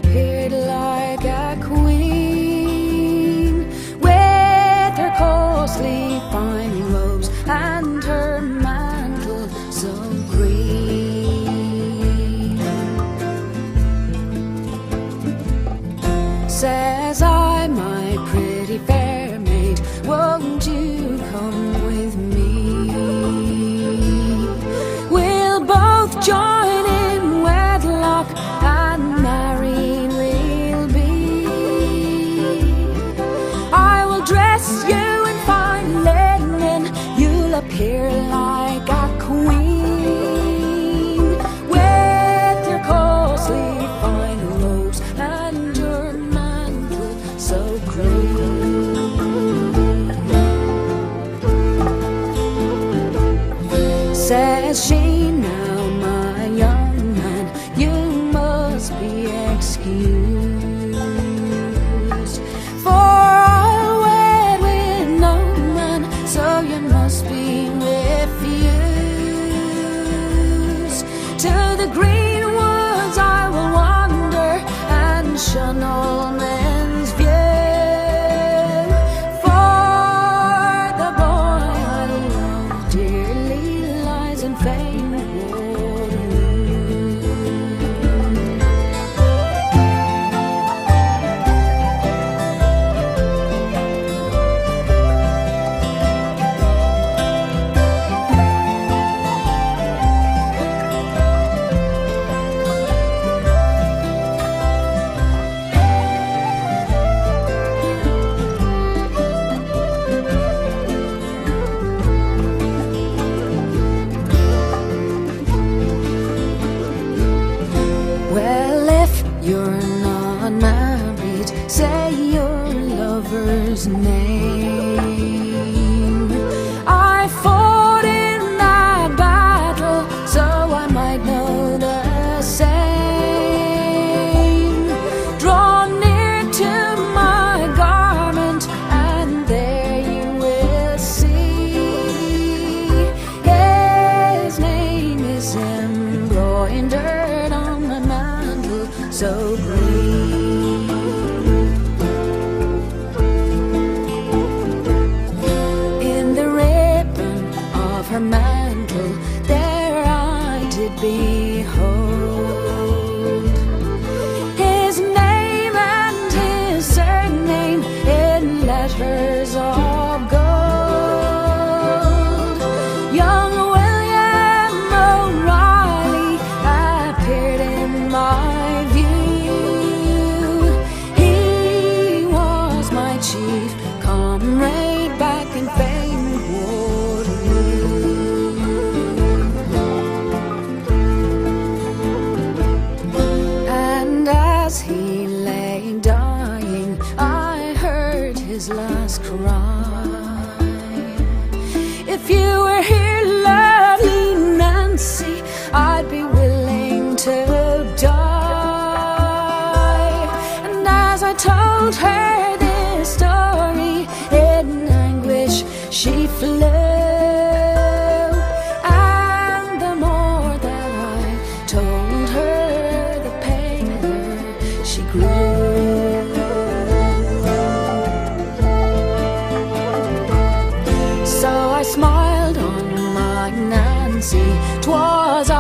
appeared like a queen, with her costly fine robes and her mantle so green. Says I, my pretty fair maid, won't you come with me? We'll both join in wedlock, and married we'll be. I will dress you in fine linen, you'll appear like a queen, with your costly fine robes and your mantle so green. Says she, now my young man, you must be excused, for I'll wed with no man, so you must be refused. To the green woods I will wander and shun all men's view, for the boy I love dearly lies in famed Well, if you're not married, say your lover's name. I fought in that battle, so I might know the same. Draw near to my garment, and there you will see his name is embroidered on my mantle so green. In the ribbon of her mantle there I did behold his name and his surname in letters of gold. Young William O'Reilly appeared in my view. He was my chief comrade back in famed Waterloo. And as he lay dying, I heard his last cry. If you were here, lovely Nancy, I'd be willing to die. And as I told her this story, in anguish she flew. And the more that I told her, the paler she grew. So I smiled on my Nancy, 'twas